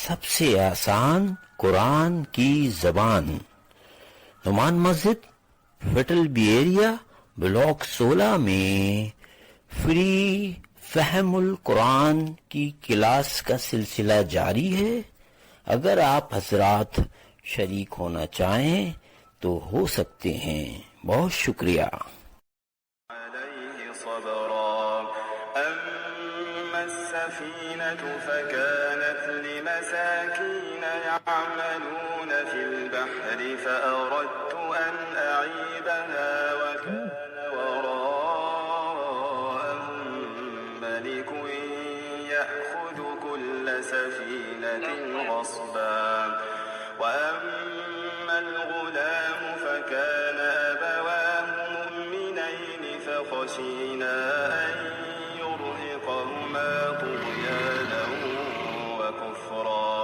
سب سے آسان قرآن کی زبان، نعمان مسجد، فٹل بی ایریا، بلاک 16 میں فری فہم القرآن کی کلاس کا سلسلہ جاری ہے۔ اگر آپ حضرات شریک ہونا چاہیں تو ہو سکتے ہیں۔ بہت شکریہ۔ عليه صبرا أما السفينة فكانت لمساكين يعملون في البحر فأردت أن أعيبها وكان وراءهم ملك يأخذ كل سفينة غصبا وأما الغلام فكان أبواه مؤمنين فخشينا أن يرهقهما طغيانا وكفرا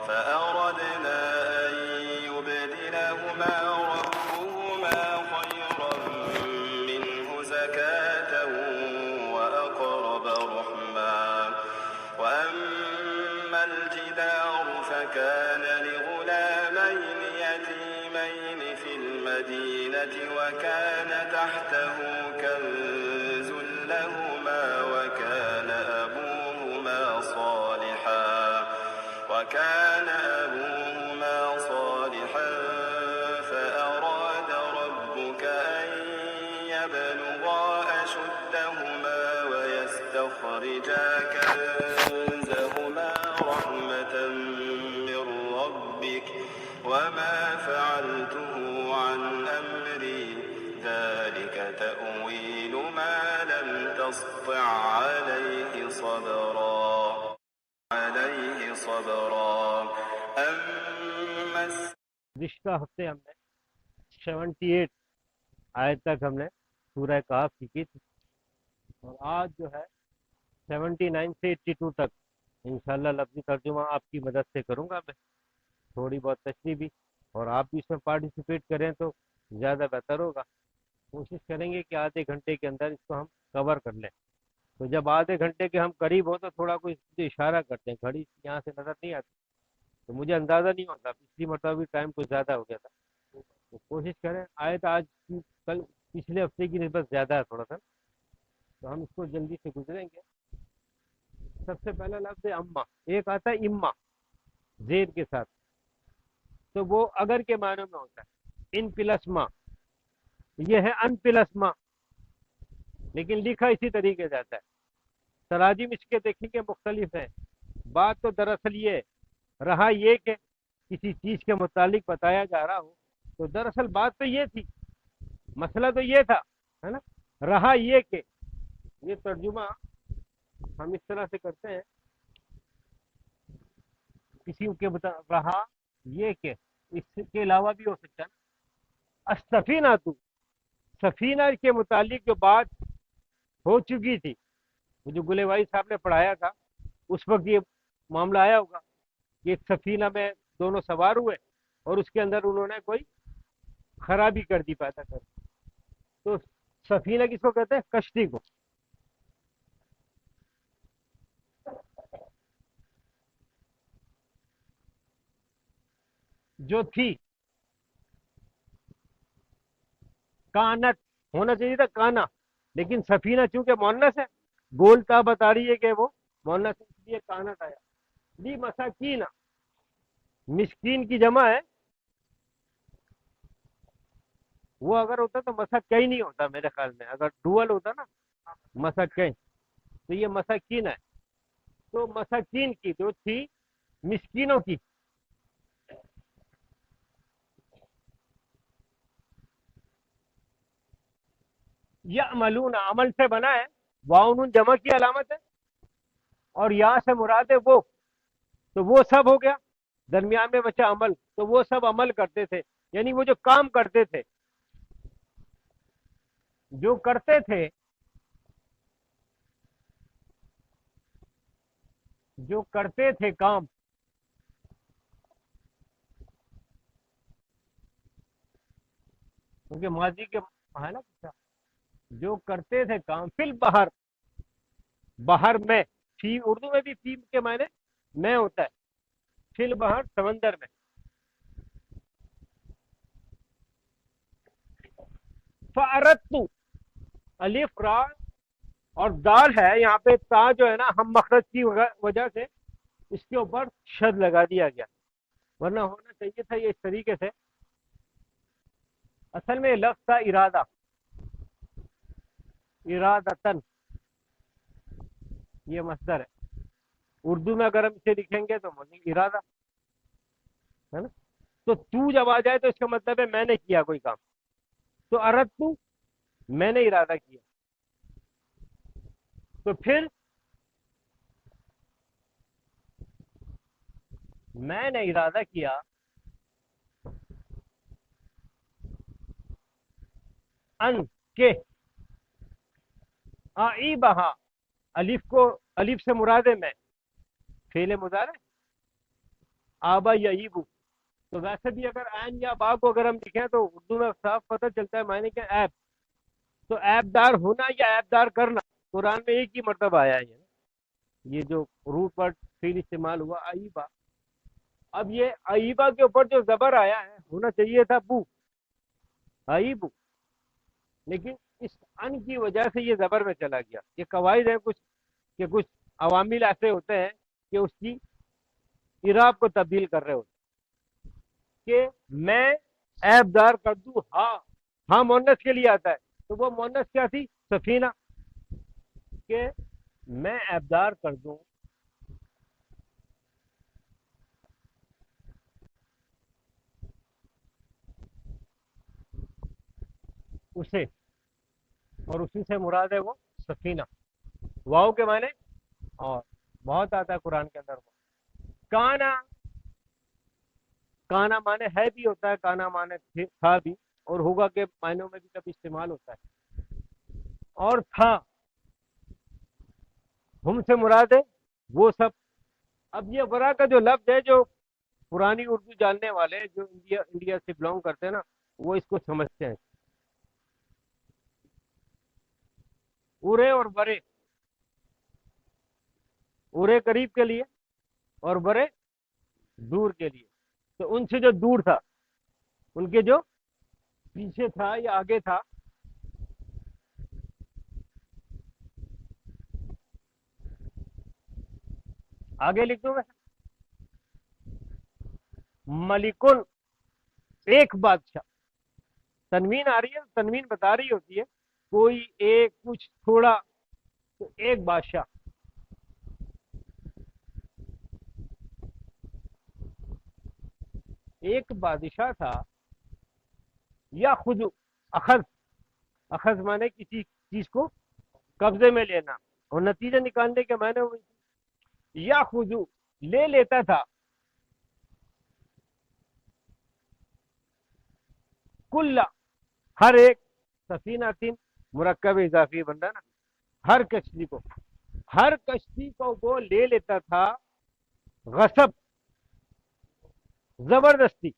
فأردنا أن يبدلهما ربهما خيرا منه زكاة وأقرب رحما وأما الجدار فكان لغلامين يتيمين في المدينة وكان تحته كنز لهما وكان أبوهما صالحا فأراد ربك أن يبلغا أشدهما ويستخرجا كنزهما رحمة من ربك وما فعلته عن أمري ذلك تأويل ما لم تسطع عليه صبرا أما گزشتہ ہفتے ہم نے 78 آیت تک ہم نے سورہ کہف کی تھی، اور آج جو ہے 79 سے 82 تک انشاءاللہ لفظی ترجمہ آپ کی مدد سے کروں گا میں، تھوڑی بہت تشریح بھی، اور آپ بھی اس میں پارٹیسپیٹ کریں تو زیادہ بہتر ہوگا۔ کوشش کریں گے کہ آدھے گھنٹے کے اندر اس کو ہم کور کر لیں۔ تو جب آدھے گھنٹے کے ہم قریب ہو تو تھوڑا کوئی اشارہ کرتے ہیں، گھڑی یہاں سے نظر نہیں آتی تو مجھے اندازہ نہیں ہوتا، پچھلی مرتبہ بھی ٹائم کچھ زیادہ ہو گیا تھا، تو کوشش کریں آیت آج کی کل پچھلے ہفتے کی نسبت زیادہ ہے تھوڑا سا، تو ہم اس کو جلدی سے گزریں گے۔ سب سے پہلا لفظ اما، ایک آتا ہے اما زید کے ساتھ، تو وہ اگر کے معنی میں ہوتا ہے، ان پلس ما، یہ ہے ان پلس ما، لیکن لکھا اسی طریقے سے آتا ہے۔ تراجم اس کے دیکھیں گے مختلف ہیں۔ بات تو دراصل یہ رہا یہ کہ کسی چیز کے متعلق بتایا جا رہا ہو، تو دراصل بات تو یہ تھی، مسئلہ تو یہ تھا، ہے نا، رہا یہ کہ یہ ترجمہ ہم اس طرح سے کرتے ہیں، کسی کے رہا یہ کہ اس کے علاوہ بھی ہو سکتا ہے نا، السفینہ تو، سفینہ کے متعلق جو بات ہو چکی تھی، وہ جو گلے بھائی صاحب نے پڑھایا تھا اس وقت یہ معاملہ آیا ہوگا کہ ایک سفینہ میں دونوں سوار ہوئے اور اس کے اندر انہوں نے کوئی خرابی کر دی پیدا کر دی، تو سفینہ کس کو کہتے ہیں؟ کشتی کو۔ جو تھی، کانت ہونا چاہیے تھا کانا، لیکن سفینہ چونکہ مؤنث ہے، بولتا بتا رہی ہے کہ وہ مؤنث ہے، اس لیے کانت آیا۔ لی مساکین، مسکین کی جمع ہے، وہ اگر ہوتا تو مساکین نہیں ہوتا میرے خیال میں، اگر ڈوول ہوتا نا مساکین، تو یہ مساکین ہے۔ تو مساکین کی جو تھی، مسکینوں کی، یعملون عمل سے بنا ہے، واؤن جمع کی علامت ہے، اور یا سے مراد ہے وہ، تو وہ سب ہو گیا، درمیان میں بچا عمل، تو وہ سب عمل کرتے تھے، یعنی وہ جو کام کرتے تھے، جو کرتے تھے، جو کرتے تھے کام، کیونکہ ماضی کے ہے نا، جو کرتے تھے کام، فی البحر، بحر میں، فی اردو میں بھی فی کے معنی میں ہوتا ہے، فی البحر سمندر میں. فَأَرَدْتُ الف را اور دال ہے یہاں پہ، تا جو ہے نا ہم مخرج کی وجہ سے اس کے اوپر شد لگا دیا گیا، ورنہ ہونا چاہیے تھا یہ اس طریقے سے. اصل میں لفظ تھا ارادہ، ارادتن، یہ مصدر ہے. اردو میں اگر ہم اسے لکھیں گے تو ارادہ ہے نا. تو جب آ جائے تو اس کا مطلب ہے میں نے کیا کوئی کام. تو اردت، میں نے ارادہ کیا. تو پھر میں نے ارادہ کیا ان کے آئی بہا، الف سے مراد ہے میں، فعل مضارع آبا یا ایبو. تو ویسے بھی اگر عین یا با کو اگر ہم لکھیں تو اردو میں صاف پتہ چلتا ہے معنی کہ ایب. تو ایب دار ہونا یا ایب دار کرنا قرآن میں ایک ہی مرتبہ آیا ہے. یہ جو روٹ ورڈ فعل استعمال ہوا آئیبا، اب یہ آئیبا کے اوپر جو زبر آیا ہے ہونا چاہیے تھا بو، آئیبو، لیکن اس ان کی وجہ سے یہ زبر میں چلا گیا. یہ قواعد ہیں کچھ کہ کچھ عوامل ایسے ہوتے ہیں کہ اس کی اعراب کو تبدیل کر رہے ہوتے کہ میں عیب دار کر دوں. ہاں مونس کے لیے آتا ہے، تو وہ مونس کیا تھی؟ سفینہ. کہ میں عیب دار کر دوں اسے، اور اسی سے مراد ہے وہ سفینہ. واؤ کے معنی اور بہت آتا ہے قرآن کے اندر. وہ کانا، کانا معنی ہے بھی ہوتا ہے، کانا معنی تھا بھی، اور ہوگا کے معنوں میں بھی کبھی استعمال ہوتا ہے. اور تھا، ہم سے مراد ہے وہ سب. اب یہ ورا کا جو لفظ ہے، جو پرانی اردو جاننے والے جو انڈیا سے بلونگ کرتے ہیں نا، وہ اس کو سمجھتے ہیں. اورے اور برے، اورے قریب کے لیے اور برے دور کے لیے. تو ان سے جو دور تھا، ان کے جو پیچھے تھا یا آگے تھا، آگے لکھ دوں میں، ملکن، ایک بادشاہ. تنوین آ رہی ہے، تنوین بتا رہی ہوتی ہے کوئی ایک کچھ تھوڑا، تو ایک بادشاہ. ایک بادشاہ تھا، یا خود اخذ، اخذ مانے کسی چیز کو قبضے میں لینا، اور نتیجہ نکالنے کے معنی ہوئی. یا خود لے لیتا تھا، کل، ہر ایک، سفینہ تین مرکب اضافی بن رہا نا، ہر کشتی کو، ہر کشتی کو وہ لے لیتا تھا، غصب، زبردستی.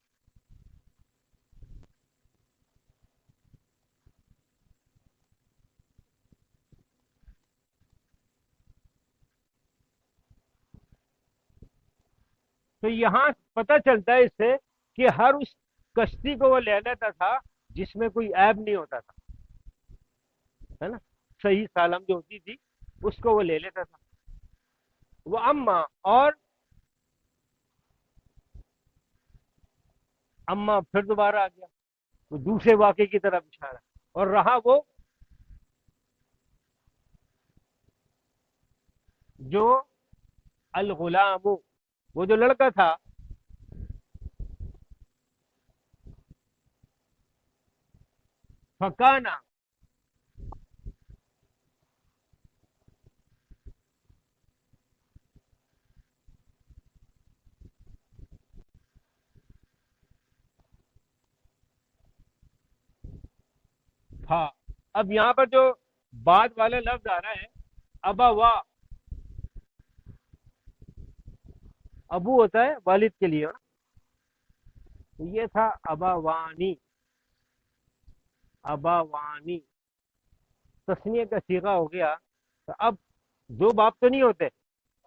تو یہاں پتہ چلتا ہے اس سے کہ ہر اس کشتی کو وہ لے لیتا تھا جس میں کوئی عیب نہیں ہوتا تھا، ہے نا، صحیح سالم جو ہوتی تھی اس کو وہ لے لیتا تھا. وہ اما، اور اما پھر دوبارہ آ گیا، وہ دوسرے واقعے کی طرف اشارہ. اور رہا وہ جو الغلام، وہ جو لڑکا تھا، فکانا، تھا. اب یہاں پر جو بعد والا لفظ آ رہا ہے ابا وا، ابو ہوتا ہے والد کے لیے، تو یہ تھا ابا وانی، ابا وانی تسنیہ کا صیغہ ہو گیا. تو اب دو باپ تو نہیں ہوتے،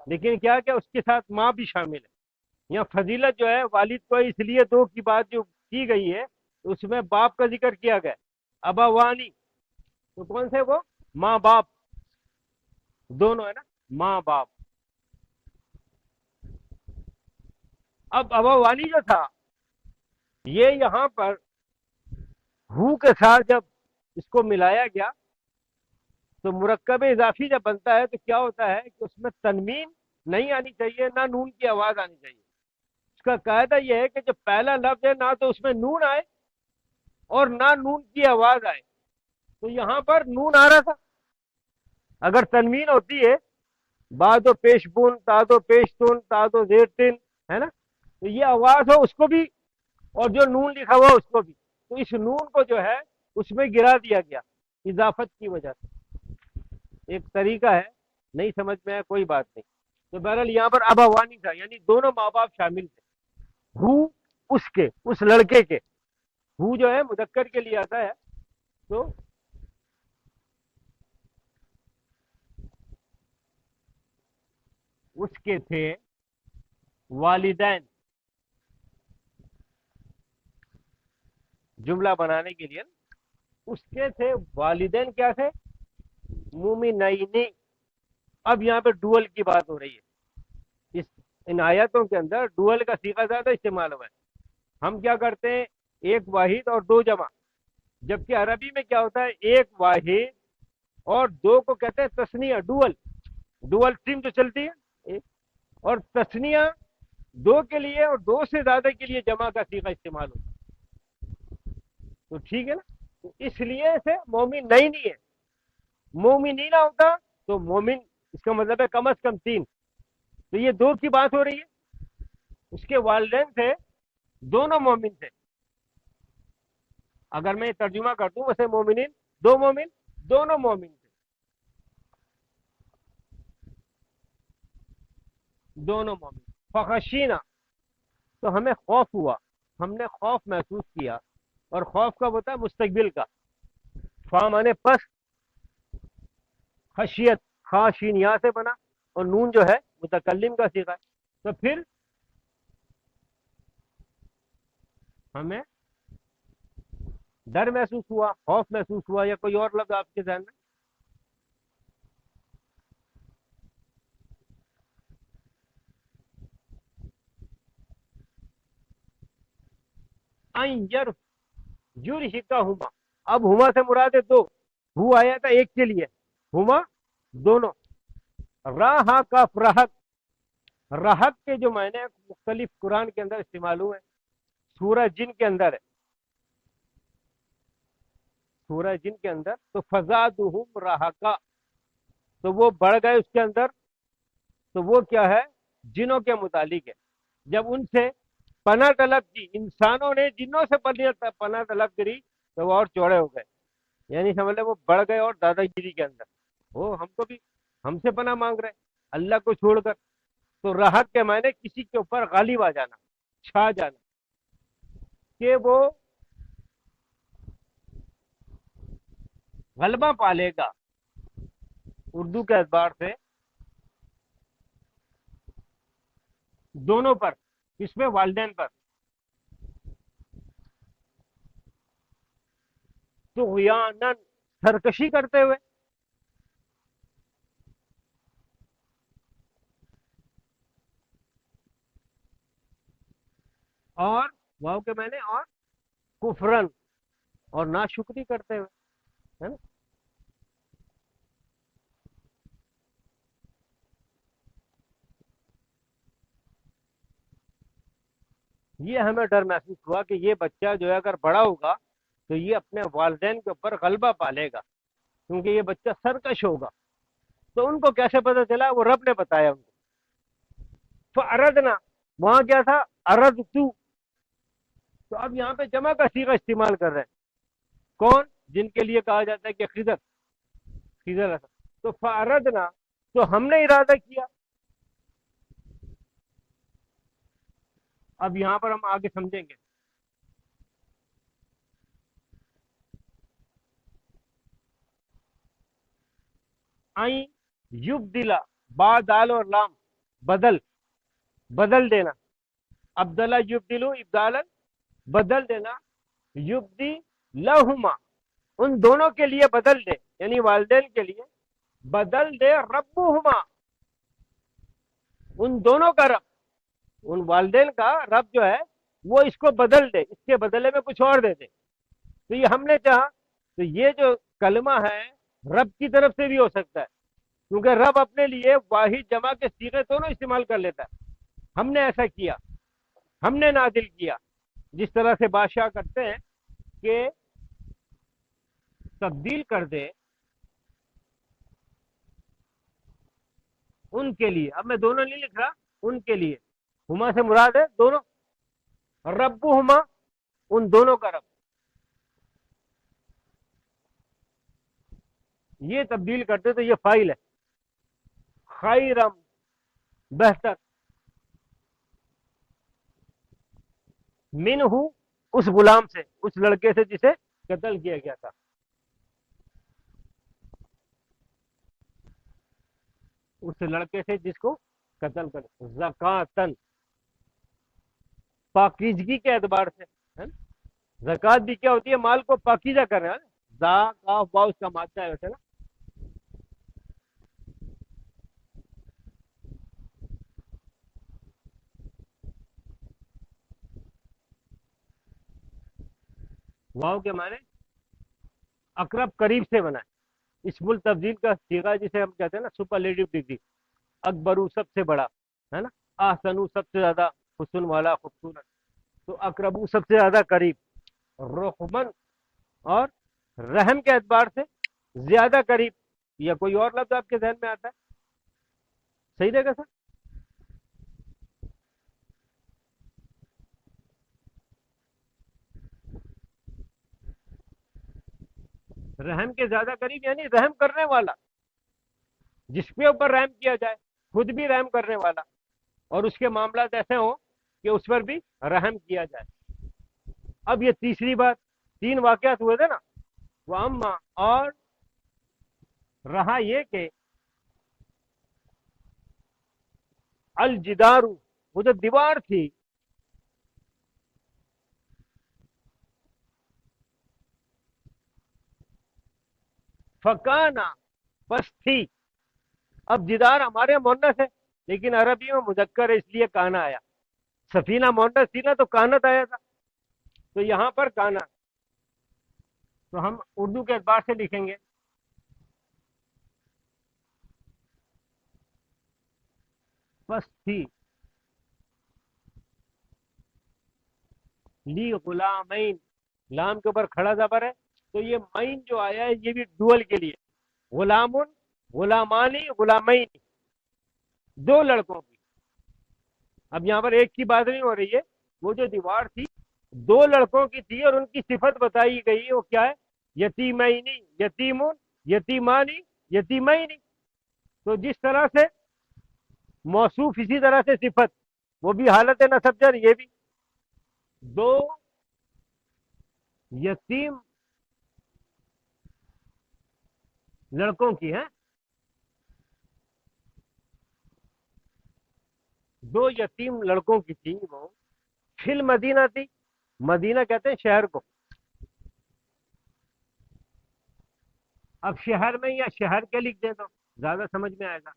لیکن کیا اس کے ساتھ ماں بھی شامل ہے. یا فضیلت جو ہے والد کو اس لیے دو کی بات جو کی گئی ہے اس میں باپ کا ذکر کیا گیا، ابوانی، تو کون سے وہ؟ ماں باپ دونوں ہے نا، ماں باپ۔ اب ابوانی جو تھا یہ یہاں پر ہو کے ساتھ جب اس کو ملایا گیا تو مرکب اضافی جب بنتا ہے تو کیا ہوتا ہے کہ اس میں تنوین نہیں آنی چاہیے، نہ نون کی آواز آنی چاہیے۔ اس کا قاعدہ یہ ہے کہ جو پہلا لفظ ہے نہ تو اس میں نون آئے اور نہ نون کی آواز آئے، تو یہاں پر نون آ رہا تھا۔ اگر تنوین ہوتی ہے بعد و پیش بون تاد و پیش تون تاد و زیر تن، ہے نا، تو یہ آواز ہو اس کو بھی اور جو نون لکھا ہوا اس کو بھی، تو اس نون کو جو ہے اس میں گرا دیا گیا اضافت کی وجہ سے۔ ایک طریقہ ہے، نہیں سمجھ میں آیا کوئی بات نہیں۔ تو بہرحال یہاں پر ابوانی تھا، یعنی دونوں ماں باپ شامل تھے۔ ہو اس کے، اس لڑکے کے، ہو جو ہے مذکر کے لیے آتا ہے، تو اس کے تھے والدین، جملہ بنانے کے لیے اس کے تھے والدین، کیا تھے؟ مومنینی۔ اب یہاں پہ ڈوئل کی بات ہو رہی ہے، ان آیاتوں کے اندر ڈوئل کا صیغہ زیادہ استعمال ہوا ہے۔ ہم کیا کرتے ہیں؟ ایک واحد اور دو جمع، جبکہ عربی میں کیا ہوتا ہے؟ ایک واحد اور دو کو کہتے ہیں تسنیہ، ڈوئل، ڈوئل سم جو چلتی ہے، اور تسنیہ دو کے لیے اور دو سے زیادہ کے لیے جمع کا صیغہ استعمال ہوتا ہے۔ تو ٹھیک ہے نا، تو اس لیے سے مومن نہیں ہے، مومنین ہوتا تو مومن، اس کا مطلب ہے کم از کم تین۔ تو یہ دو کی بات ہو رہی ہے، اس کے والدین تھے، دونوں مومن تھے۔ اگر میں ترجمہ کر دوں ویسے مومنین، دو مومن، دونوں مومن تھے، دونوں مومن۔ فخشینا، تو ہمیں خوف ہوا، ہم نے خوف محسوس کیا، اور خوف کب ہوتا ہے؟ مستقبل کا۔ فا مانے پس، خشیت، خاشین یا سے بنا، اور نون جو ہے متکلم کا صیغہ ہے، تو پھر ہمیں ڈر محسوس ہوا، خوف محسوس ہوا، یا کوئی اور لفظ آپ کے ذہن میں؟ یرہقہما، اب ہما سے مراد ہے دو، ہو آیا تھا ایک کے لیے، ہما دونوں۔ راہ کا رہق، رہق کے جو معنی مختلف قرآن کے اندر استعمال ہوئے، سورہ جن کے اندر ہے، سورہ جن کے اندر، تو فزادہم رہقا، تو وہ بڑھ گئے اس کے اندر، تو وہ کیا ہے؟ جنوں کے متعلق ہے۔ جب ان سے پناہ طلب کی، انسانوں نے جنوں سے پناہ طلب کری تو وہ اور چوڑے ہو گئے، یعنی سمجھ لیں وہ بڑھ گئے اور دادا گیری کے اندر، وہ ہم کو بھی، ہم سے پناہ مانگ رہے اللہ کو چھوڑ کر۔ تو راحت کے معنی کسی کے اوپر غالب آ جانا، چھا جانا، کہ وہ غلبہ پالے گا، اردو کے اعتبار سے دونوں پر، اس میں والدین پر، طغیاناً، سرکشی کرتے ہوئے، اور واؤ کے معنی اور کفرن، اور ناشکری کرتے ہوئے، ہے نا۔ یہ ہمیں ڈر محسوس ہوا کہ یہ بچہ جو ہے اگر بڑا ہوگا تو یہ اپنے والدین کے اوپر غلبہ پالے گا، کیونکہ یہ بچہ سرکش ہوگا۔ تو ان کو کیسے پتا چلا؟ وہ رب نے بتایا ان کو۔ فَأَرَدْنَا، وہاں کیا تھا؟ اردتو، تو اب یہاں پہ جمع کا صیغہ استعمال کر رہے ہیں، کون؟ جن کے لیے کہا جاتا ہے کہ خضر، خضر ایسا، تو فَأَرَدْنَا، تو ہم نے ارادہ کیا۔ اب یہاں پر ہم آگے سمجھیں گے۔ آئیں یبدلا، با دال اور لام، بدل، بدل دینا، ابدلہ یبدلو ابدالن، بدل دینا، یبدی لہما، ان دونوں کے لیے بدل دے، یعنی والدین کے لیے بدل دے، ربہما، ان دونوں کا رب، ان والدین کا رب جو ہے وہ اس کو بدل دے، اس کے بدلے میں کچھ اور دے دے۔ تو یہ ہم نے چاہا، تو یہ جو کلمہ ہے رب کی طرف سے بھی ہو سکتا ہے، کیونکہ رب اپنے لیے واحد جمع کے صیغے دونوں استعمال کر لیتا ہے۔ ہم نے ایسا کیا، ہم نے نازل کیا، جس طرح سے بادشاہ کرتے ہیں کہ تبدیل کر دے ان کے لیے۔ اب میں دونوں نہیں لکھ رہا، ان کے لیے، ہما سے مراد ہے دونوں، رب ہما، ان دونوں کا رب، یہ تبدیل کرتے تو یہ فائل ہے، خیرم، بہتر، منہ، اس غلام سے، اس لڑکے سے جسے قتل کیا گیا تھا، اس لڑکے سے جس کو قتل کر، زکاتن، پاکیزگی کے اعتبار سے، زکات بھی کیا ہوتی ہے؟ مال کو پاکیزہ کر رہا ہے، زا کاف با اس کا مادہ ہے ویسے نا۔ واو کے معنی اقرب، قریب سے بنا ہے، اسم التفضیل کا صیغہ جسے ہم کہتے ہیں نا سپرلیٹو ڈگری، اکبرو سب سے بڑا ہے نا، احسنو سب سے زیادہ حسن والا، خوبصورت، تو اقربو سب سے زیادہ قریب، رحمن اور رحم کے اعتبار سے زیادہ قریب، یا کوئی اور لفظ آپ کے ذہن میں آتا ہے؟ صحیح رہے گا سر؟ رحم کے زیادہ قریب یعنی رحم کرنے والا، جس کے اوپر رحم کیا جائے، خود بھی رحم کرنے والا، اور اس کے معاملات ایسے ہوں کہ اس پر بھی رحم کیا جائے۔ اب یہ تیسری بات، تین واقعات ہوئے تھے نا، وہ اما، اور رہا یہ کہ الجدار، وہ جو دیوار تھی، فکانا، پس تھی، اب جدار ہمارے مونس ہے لیکن عربی میں مذکر ہے اس لیے کانا آیا، سفینہ مونس تھی نا تو کانت آیا تھا، تو یہاں پر کانا، تو ہم اردو کے اعتبار سے لکھیں گے پس تھی، لی غلامین، لام کے اوپر کھڑا زبر ہے، تو یہ مین جو آیا ہے یہ بھی ڈوئل کے لیے، غلام، غلامانی، غلامین، دو لڑکوں کی۔ اب یہاں پر ایک کی بات نہیں ہو رہی ہے، وہ جو دیوار تھی دو لڑکوں کی تھی، اور ان کی صفت بتائی گئی ہے، وہ کیا ہے؟ یتیمینی، یتیمون، یتیمانی، یتیمینی، تو جس طرح سے موصوف اسی طرح سے صفت، وہ بھی حالت نصب جر، یہ بھی دو یتیم لڑکوں کی ہیں، دو یتیم لڑکوں کی تھی، وہ فل مدینہ تھی، مدینہ کہتے ہیں شہر کو، اب شہر میں یا شہر کے لکھ دیں تو زیادہ سمجھ میں آئے گا،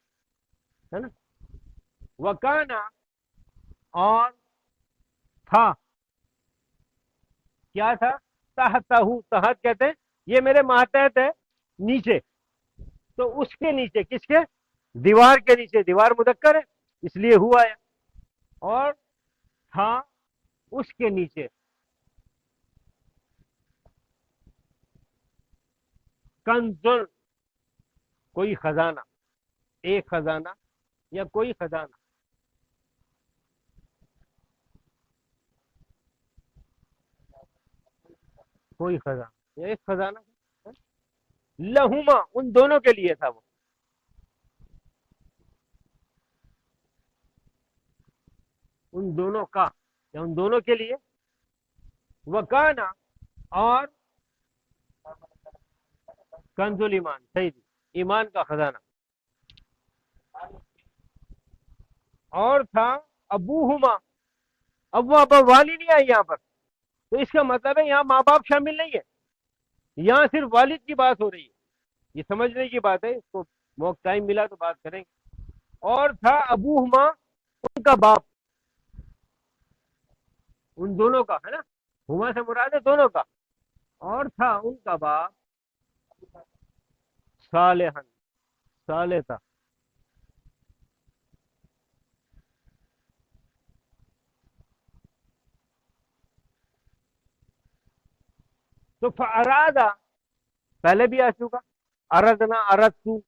ہے نا۔ وکانا، اور تھا، کیا تھا؟ تحتہ، تحت کہتے ہیں یہ میرے ماتحت ہے، نیچے، تو اس کے نیچے، کس کے؟ دیوار کے نیچے، دیوار مذکر ہے اس لیے ہوا ہے، اور تھا اس کے نیچے کنزل، کوئی خزانہ، ایک خزانہ یا کوئی خزانہ، کوئی خزانہ یا ایک خزانہ، لہما، ان دونوں کے لیے تھا وہ، ان دونوں کا یا ان دونوں کے لیے، وکانا، اور کنزل ایمان، صحیح تھی، ایمان کا خزانہ، اور تھا ابوہما، اب وہاں پر والی نہیں آئی یہاں پر، تو اس کا مطلب ہے یہاں ماں باپ شامل نہیں ہے، یہاں صرف والد کی بات ہو رہی ہے. یہ سمجھنے کی بات ہے، اس کو موقع ٹائم ملا تو بات کریں گے. اور تھا ابوہما، ان کا باپ، ان دونوں کا ہے نا، ہما سے مراد ہے دونوں کا. اور تھا ان کا باپ صالحن، صالح تھا. تو فارادہ پہلے بھی آ چکا، اردنا اردتو،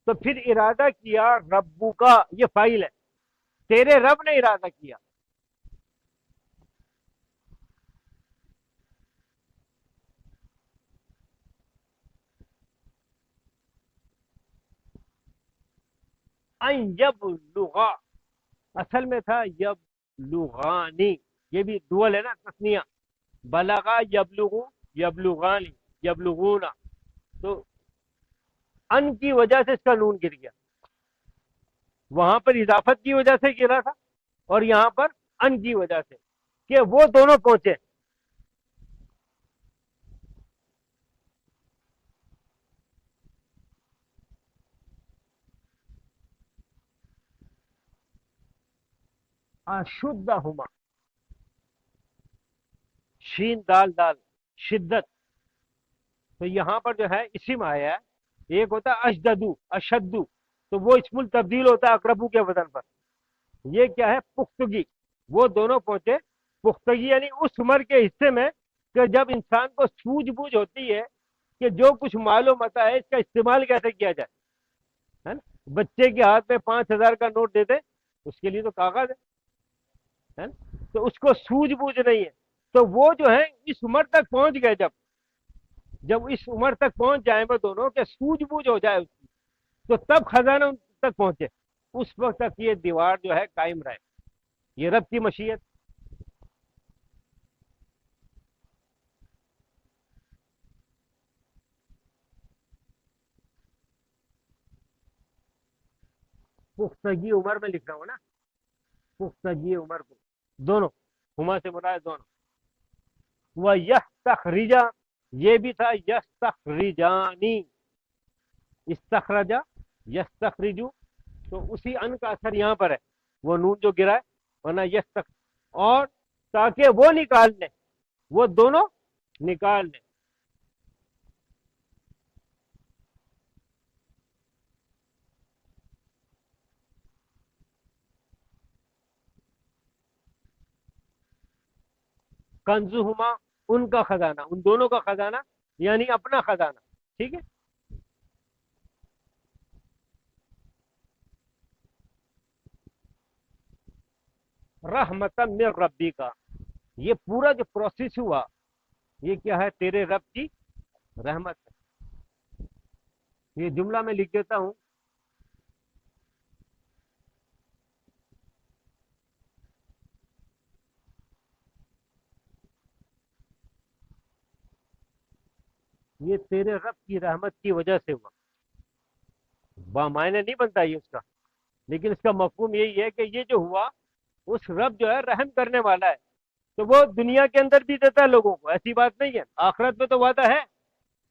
تو پھر ارادہ کیا ربو کا، یہ فائل ہے، تیرے رب نے ارادہ کیا. ان یبلغا، اصل میں تھا یبلغانی، یہ بھی ڈول ہے نا، تسنیہ. بلغا یبلغو، یبلغانی، یبلغونا، تو ان کی وجہ سے اس کا نون گر گیا. وہاں پر اضافت کی وجہ سے گرا تھا، اور یہاں پر ان کی وجہ سے، کہ وہ دونوں پہنچے. اشدہما، شین دال دال، شدت. تو یہاں پر جو ہے اسم آیا ہے، ایک ہوتا ہے اشددو، اشدو، تو وہ اسم التبدیل ہوتا ہے اقربو کے وزن پر. یہ کیا ہے؟ پختگی. وہ دونوں پہنچے پختگی، یعنی اس عمر کے حصے میں کہ جب انسان کو سوجھ بوجھ ہوتی ہے کہ جو کچھ معلوم ہوتا ہے اس کا استعمال کیسے کیا جائے، ہے نا. بچے کے ہاتھ میں 5,000 کا نوٹ دیتے، اس کے لیے تو کاغذ ہے نا، تو اس کو سوجھ بوجھ نہیں ہے. تو وہ جو ہے اس عمر تک پہنچ گئے، جب جب اس عمر تک پہنچ جائیں وہ دونوں کہ سوجھ بوجھ ہو جائے اس کی، تو تب خزانہ ان تک پہنچے. اس وقت تک یہ دیوار جو ہے قائم رہے. یہ رب کی مشیت. پختگی عمر میں لکھ رہا ہوں نا، پختگی عمر کو، دونوں، ہما سے مراد دونوں. وہ یس تخریجا، یہ بھی تھا یس تخریجانی، استخرجا، یس تخریجو، تو اسی ان کا اثر یہاں پر ہے، وہ نون جو گرا ہے، ورنہ یس تک، اور تاکہ وہ نکال لیں، وہ دونوں نکال لیں. کنزہما، ان کا خزانہ، ان دونوں کا خزانہ، یعنی اپنا خزانہ. ٹھیک ہے. رحمت من ربی کا، یہ پورا جو پروسیس ہوا یہ کیا ہے؟ تیرے رب کی رحمت ہے. یہ جملہ میں لکھ دیتا ہوں. یہ تیرے رب کی رحمت کی وجہ سے ہوا. بامعنی نہیں بنتا یہ اس کا، لیکن اس کا مفہوم یہی ہے کہ یہ جو ہوا، اس رب جو ہے رحم کرنے والا ہے، تو وہ دنیا کے اندر بھی دیتا ہے لوگوں کو، ایسی بات نہیں ہے. آخرت میں تو وعدہ ہے،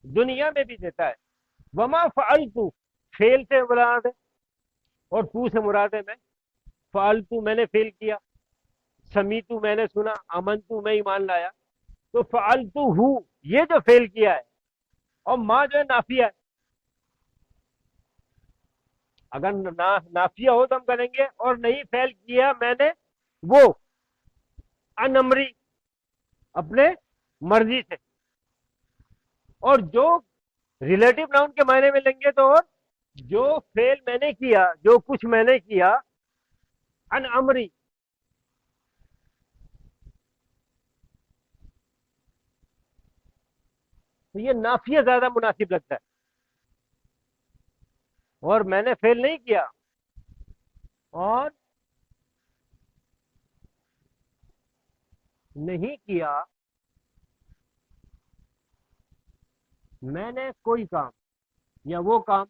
دنیا میں بھی دیتا ہے. وما فعلتو، فیل سے مراد ہے، اور تو سے مراد ہے میں. فعلتو میں نے فیل کیا، سمیتو میں نے سنا، امنتو میں ایمان لایا. تو فعلتو ہوں، یہ جو فیل کیا ہے، اور ماں جو ہے نافیہ ہے. اگر نافیہ ہو تو ہم کریں گے، اور نہیں فیل کیا میں نے، وہ انمری، اپنے مرضی سے. اور جو ریلیٹو ناؤن کے معنی میں لیں گے تو، اور جو فیل میں نے کیا، جو کچھ میں نے کیا، ان امری، تو یہ نافیہ زیادہ مناسب لگتا ہے. اور میں نے فیل نہیں کیا، اور نہیں کیا میں نے کوئی کام، یا وہ کام،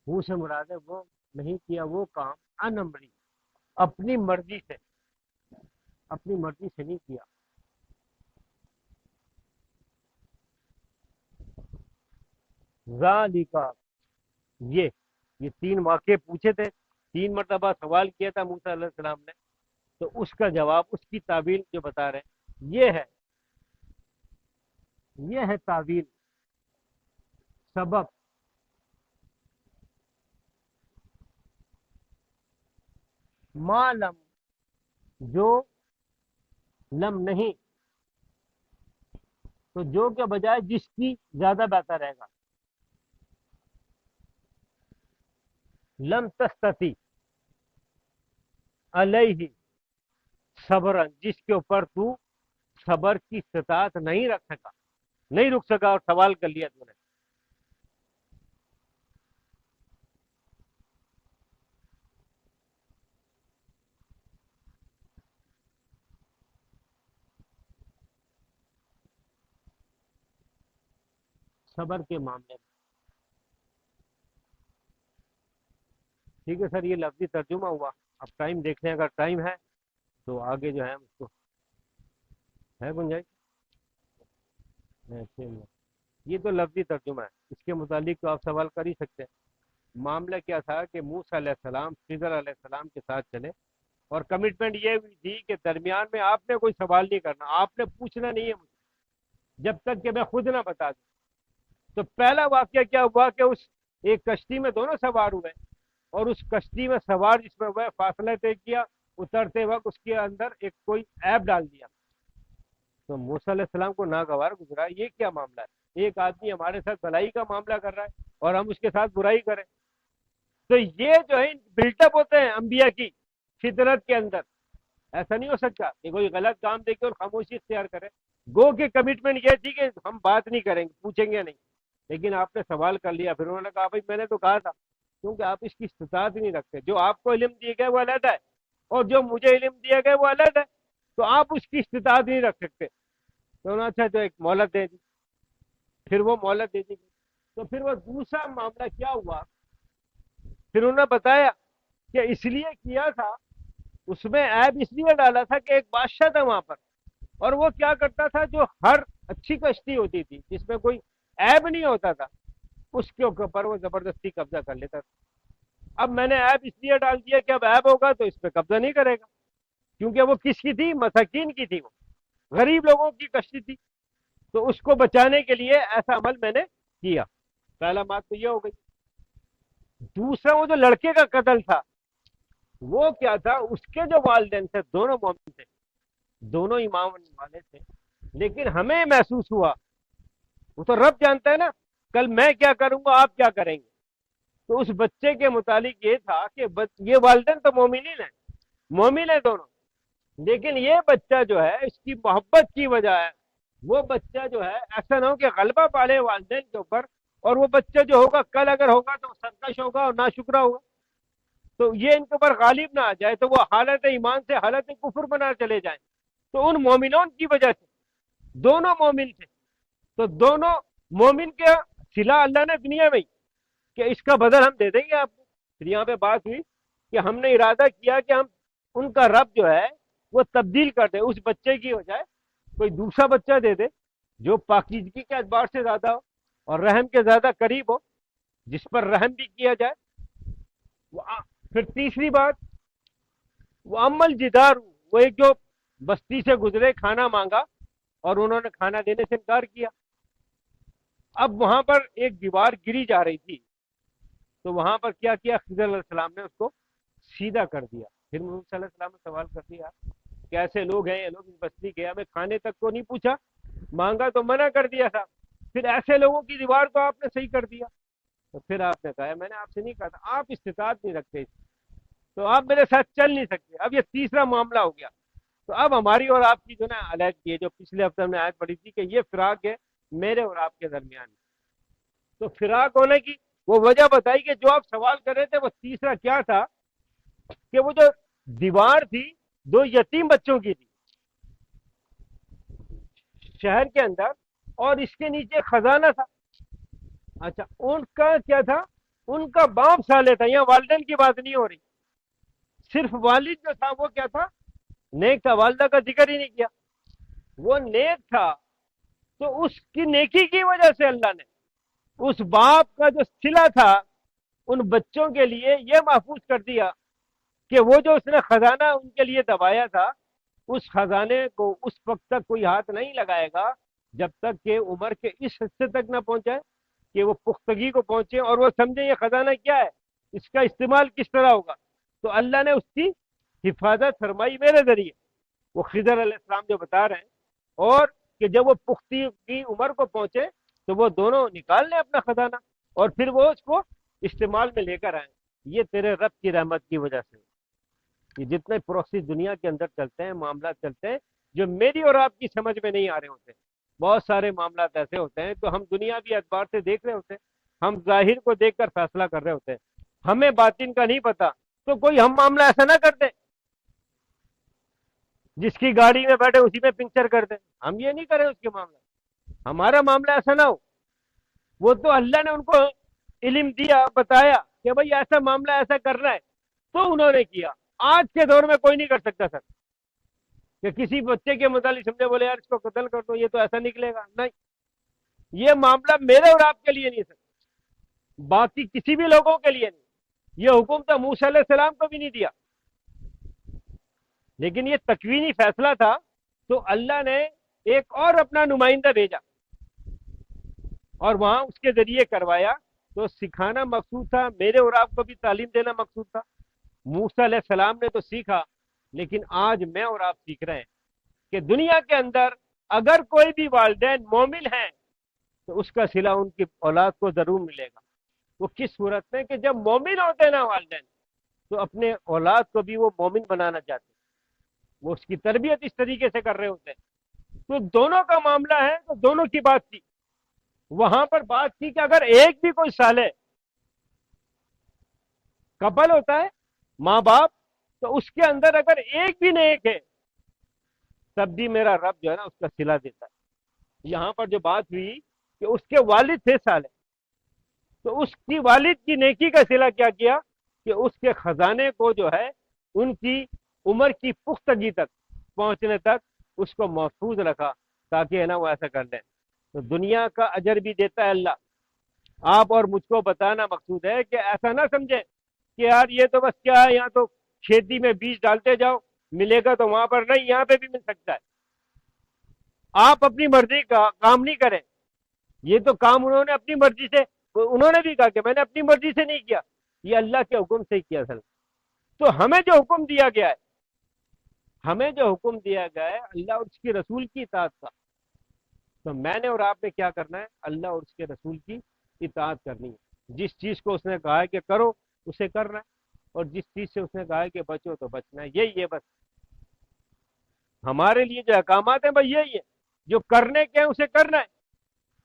ہوں سے مراد ہے وہ نہیں کیا وہ کام ان امری، اپنی مرضی سے، اپنی مرضی سے نہیں کیا. ذالک، یہ تین واقعے پوچھے تھے، 3 مرتبہ سوال کیا تھا موسیٰ علیہ السلام نے، تو اس کا جواب، اس کی تعبیر جو بتا رہے ہیں یہ ہے تعبیر، سبب. ما لم، جو لم نہیں، تو جو کے بجائے جس کی زیادہ بہتر رہے گا. لم تستطیع علیہ صبرا، جس کے اوپر تو صبر کی استطاعت نہیں رک سکا اور سوال کر لیا تو نے. صبر کے معاملے میں ٹھیک ہے سر، یہ لفظی ترجمہ ہوا. اب ٹائم دیکھ لیں، اگر ٹائم ہے تو آگے جو ہے اس کو ہے گنجائش. یہ تو لفظی ترجمہ ہے، اس کے متعلق تو آپ سوال کر ہی سکتے ہیں. معاملہ کیا تھا کہ موسیٰ علیہ السلام خضر علیہ السلام کے ساتھ چلے، اور کمٹمنٹ یہ ہوئی تھی کہ درمیان میں آپ نے کوئی سوال نہیں کرنا، آپ نے پوچھنا نہیں ہے مجھے جب تک کہ میں خود نہ بتا دوں. تو پہلا واقعہ کیا ہوا کہ اس ایک کشتی میں دونوں سوار ہوئے، اور اس کشتی میں سوار جس میں ہوئے فاصلہ طے کیا، اترتے وقت اس کے اندر ایک کوئی عیب ڈال دیا. تو موسیٰ علیہ السلام کو ناگوار گزرا، یہ کیا معاملہ ہے؟ ایک آدمی ہمارے ساتھ بھلائی کا معاملہ کر رہا ہے اور ہم اس کے ساتھ برائی کریں. تو یہ جو ہے بلٹ اپ ہوتے ہیں انبیاء کی فطرت کے اندر. ایسا نہیں ہو سکتا کہ کوئی غلط کام دیکھے اور خاموشی اختیار کرے. گو کی کمٹمنٹ یہ تھی کہ ہم بات نہیں کریں گے، پوچھیں گے نہیں، لیکن آپ نے سوال کر لیا. پھر انہوں نے کہا بھائی میں نے تو کہا تھا، کیونکہ آپ اس کی استطاعت نہیں رکھتے. جو آپ کو علم دیے گئے وہ علیحدہ ہے، اور جو مجھے علم دیا گیا وہ علیحدہ ہے. تو آپ اس کی استطاعت نہیں رکھ سکتے. تو انہوں نے اچھا جو ایک مہلت دے دی. پھر وہ مہلت دے دی. تو پھر وہ دوسرا معاملہ کیا ہوا، پھر انہوں نے بتایا کہ اس لیے کیا تھا، اس میں عیب اس لیے ڈالا تھا کہ ایک بادشاہ تھا وہاں پر، اور وہ کیا کرتا تھا، جو ہر اچھی کشتی ہوتی تھی جس میں کوئی عیب نہیں ہوتا تھا، اس کے اوپر وہ زبردستی قبضہ کر لیتا تھا. اب میں نے عیب اس لیے ڈال دیا کہ اب عیب ہوگا تو اس پہ قبضہ نہیں کرے گا، کیونکہ وہ کس کی تھی؟ مساکین کی تھی، وہ غریب لوگوں کی کشتی تھی. تو اس کو بچانے کے لیے ایسا عمل میں نے کیا. پہلا بات تو یہ ہو گئی. دوسرا وہ جو لڑکے کا قتل تھا، وہ کیا تھا، اس کے جو والدین تھے دونوں مومن تھے، دونوں ایمان والے تھے، لیکن ہمیں محسوس ہوا، وہ تو رب جانتا ہے نا، کل میں کیا کروں گا آپ کیا کریں گے. تو اس بچے کے متعلق یہ تھا کہ یہ والدین تو مومنین ہیں، مومن ہیں دونوں، لیکن یہ بچہ جو ہے اس کی محبت کی وجہ ہے، وہ بچہ جو ہے ایسا نہ ہو کہ غلبہ پالے والدین کے اوپر، اور وہ بچہ جو ہوگا کل اگر ہوگا تو سرکش ہوگا اور ناشکرا ہوگا، تو یہ ان کے اوپر غالب نہ آ جائے، تو وہ حالت ایمان سے حالت کفر بنا چلے جائیں. تو ان مومنوں کی وجہ سے، دونوں مومن تھے، تو دونوں مومن کے صلہ اللہ نے دنیا میں ہی کہ اس کا بدل ہم دے دیں گے آپ کو. پھر یہاں پہ بات ہوئی کہ ہم نے ارادہ کیا کہ ہم ان کا رب جو ہے وہ تبدیل کر دے، اس بچے کی بجائے کوئی دوسرا بچہ دے دے جو پاکیزگی کے اعتبار سے زیادہ ہو اور رحم کے زیادہ قریب ہو، جس پر رحم بھی کیا جائے. پھر تیسری بات، وہ عمل جدار، وہ ایک جو بستی سے گزرے، کھانا مانگا اور انہوں نے کھانا دینے سے انکار کیا. اب وہاں پر ایک دیوار گری جا رہی تھی، تو وہاں پر کیا کیا، خضر علیہ السلام نے اس کو سیدھا کر دیا. پھر محمد صلی اللہ علیہ وسلم نے سوال کر دیا کہ ایسے لوگ ہیں، یہ لوگ اس بستی کے، ہمیں کھانے تک کو نہیں پوچھا، مانگا تو منع کر دیا تھا، پھر ایسے لوگوں کی دیوار تو آپ نے صحیح کر دیا. تو پھر آپ نے کہا میں نے آپ سے نہیں کہا تھا، آپ استطاعت نہیں رکھتے، تو آپ میرے ساتھ چل نہیں سکتے. اب یہ تیسرا معاملہ ہو گیا. تو اب ہماری اور آپ کی جو نا علیحدگی ہے، جو پچھلے ہفتے ہم نے آیت پڑھی تھی کہ یہ فراق ہے میرے اور آپ کے درمیان. تو فراق ہونے کی وہ وجہ بتائی کہ جو آپ سوال کر رہے تھے وہ تیسرا کیا تھا، کہ وہ جو دیوار تھی 2 یتیم بچوں کی تھی شہر کے اندر، اور اس کے نیچے خزانہ تھا. اچھا، ان کا کیا تھا ان کا باپ صالح تھا. یہاں والدین کی بات نہیں ہو رہی, صرف والد جو تھا وہ کیا تھا, نیک تھا. والدہ کا ذکر ہی نہیں کیا. وہ نیک تھا تو اس کی نیکی کی وجہ سے اللہ نے اس باپ کا جو صلہ تھا ان بچوں کے لیے یہ محفوظ کر دیا کہ وہ جو اس نے خزانہ ان کے لیے دبایا تھا, اس خزانے کو اس وقت تک کوئی ہاتھ نہیں لگائے گا جب تک کہ عمر کے اس حصے تک نہ پہنچائے کہ وہ پختگی کو پہنچے اور وہ سمجھے یہ خزانہ کیا ہے, اس کا استعمال کس طرح ہوگا. تو اللہ نے اس کی حفاظت فرمائی میرے ذریعے, وہ خضر علیہ السلام جو بتا رہے ہیں, اور کہ جب وہ پختی کی عمر کو پہنچے تو وہ دونوں نکال لیں اپنا خزانہ اور پھر وہ اس کو استعمال میں لے کر آئیں. یہ تیرے رب کی رحمت کی وجہ سے. یہ جتنے پروسیس دنیا کے اندر چلتے ہیں, معاملات چلتے ہیں جو میری اور آپ کی سمجھ میں نہیں آ رہے ہوتے. بہت سارے معاملات ایسے ہوتے ہیں تو ہم دنیاوی اعتبار سے دیکھ رہے ہوتے ہیں, ہم ظاہر کو دیکھ کر فیصلہ کر رہے ہوتے ہیں, ہمیں باطن کا نہیں پتا. تو کوئی ہم معاملہ ایسا نہ کر دیں جس کی گاڑی میں بیٹھے اسی میں پنکچر کر دیں. ہم یہ نہیں کریں اس کے معاملہ, ہمارا معاملہ ایسا نہ ہو. وہ تو اللہ نے ان کو علم دیا, بتایا کہ بھائی ایسا معاملہ ایسا کرنا ہے, تو انہوں نے کیا. آج کے دور میں کوئی نہیں کر سکتا سر, کہ کسی بچے کے متعلق سمجھے بولے یار اس کو قتل کر دو, یہ تو ایسا نکلے گا. نہیں, یہ معاملہ میرے اور آپ کے لیے نہیں سر, باقی کسی بھی لوگوں کے لیے نہیں. یہ حکم تو موسیٰ علیہ السلام کو بھی نہیں دیا, لیکن یہ تکوینی فیصلہ تھا تو اللہ نے ایک اور اپنا نمائندہ بھیجا اور وہاں اس کے ذریعے کروایا. تو سکھانا مقصود تھا, میرے اور آپ کو بھی تعلیم دینا مقصود تھا. موسیٰ علیہ السلام نے تو سیکھا, لیکن آج میں اور آپ سیکھ رہے ہیں کہ دنیا کے اندر اگر کوئی بھی والدین مومن ہیں تو اس کا صلہ ان کی اولاد کو ضرور ملے گا. وہ کس صورت میں, کہ جب مومن ہوتے ہیں نا والدین, تو اپنے اولاد کو بھی وہ مومن بنانا چاہتے ہیں, وہ اس کی تربیت اس طریقے سے کر رہے ہوتے ہیں. تو دونوں کا معاملہ ہے, تو دونوں کی بات تھی. وہاں پر بات تھی کہ اگر ایک بھی کوئی صالح کپل ہوتا ہے, ماں باپ, تو اس کے اندر اگر ایک بھی نیک ہے تب بھی میرا رب جو ہے نا اس کا صلہ دیتا ہے. یہاں پر جو بات ہوئی کہ اس کے والد تھے صالح, تو اس کی والد کی نیکی کا صلہ کیا کیا کہ اس کے خزانے کو جو ہے ان کی عمر کی پختگی تک پہنچنے تک اس کو محفوظ رکھا, تاکہ ہے نا وہ ایسا کر لیں. تو دنیا کا اجر بھی دیتا ہے اللہ. آپ اور مجھ کو بتانا مقصود ہے کہ ایسا نہ سمجھے کہ یار یہ تو بس کیا ہے, یہاں تو کھیتی میں بیج ڈالتے جاؤ ملے گا تو وہاں پر نہیں, یہاں پہ بھی مل سکتا ہے. آپ اپنی مرضی کا کام نہیں کریں. یہ تو کام انہوں نے اپنی مرضی سے, انہوں نے بھی کہا کہ میں نے اپنی مرضی سے نہیں کیا, یہ اللہ کے حکم سے ہی کیا. اصل تو ہمیں جو حکم دیا گیا ہے, ہمیں جو حکم دیا گیا ہے اللہ اور اس کے رسول کی اطاعت کا, تو میں نے اور آپ نے کیا کرنا ہے, اللہ اور اس کے رسول کی اطاعت کرنی ہے. جس چیز کو اس نے کہا ہے کہ کرو اسے کرنا ہے, اور جس چیز سے اس نے کہا ہے کہ بچو تو بچنا ہے. یہی ہے بس ہمارے لیے جو احکامات ہیں, بھائی یہی ہے, جو کرنے کے ہیں اسے کرنا ہے.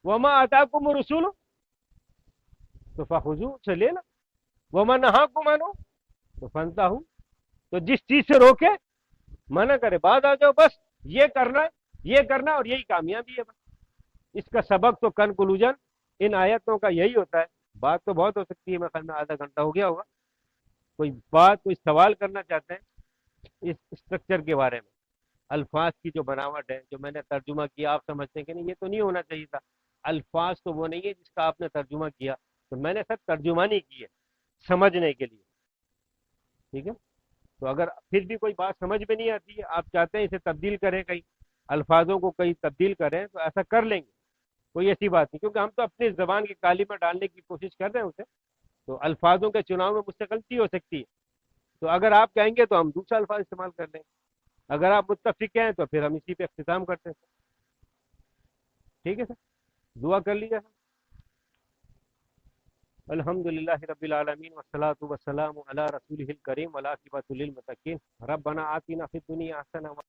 وما آتاکم الرسول تو فخذوہ, سے لینا. وما نہاکم عنہ تو فانتہوا, تو جس چیز سے روکے منع کرے بعد آ جاؤ, بس یہ کرنا ہے, یہ کرنا, اور یہی کامیابی ہے. بس اس کا سبق تو کنکلوژن ان آیتوں کا یہی ہوتا ہے. بات تو بہت ہو سکتی ہے, میں خیال میں آدھا گھنٹہ ہو گیا ہوگا. کوئی بات, کوئی سوال کرنا چاہتے ہیں اس اسٹرکچر کے بارے میں, الفاظ کی جو بناوٹ ہے, جو میں نے ترجمہ کیا, آپ سمجھتے ہیں کہ نہیں یہ تو نہیں ہونا چاہیے تھا. الفاظ تو وہ نہیں ہے جس کا آپ نے ترجمہ کیا, تو میں نے سر ترجمانی کی ہے سمجھنے کے لیے. ٹھیک ہے, تو اگر پھر بھی کوئی بات سمجھ میں نہیں آتی ہے, آپ چاہتے ہیں اسے تبدیل کریں, کہیں الفاظوں کو کہیں تبدیل کریں, تو ایسا کر لیں گے, کوئی ایسی بات نہیں. کیونکہ ہم تو اپنی زبان کی کالی میں ڈالنے کی کوشش کر رہے ہیں اسے, تو الفاظوں کے چناؤ میں مجھ سے غلطی ہو سکتی ہے. تو اگر آپ کہیں گے تو ہم دوسرا الفاظ استعمال کر لیں گے, اگر آپ متفق ہیں تو پھر ہم اسی پہ اختتام کرتے ہیں. ٹھیک ہے سر, دعا کر لیجیے سر. الحمد للہ رب العالمین والصلاة والسلام علی رسولہ الکریم والعاقبۃ للمتقین. ربنا آتنا فی الدنیا حسنہ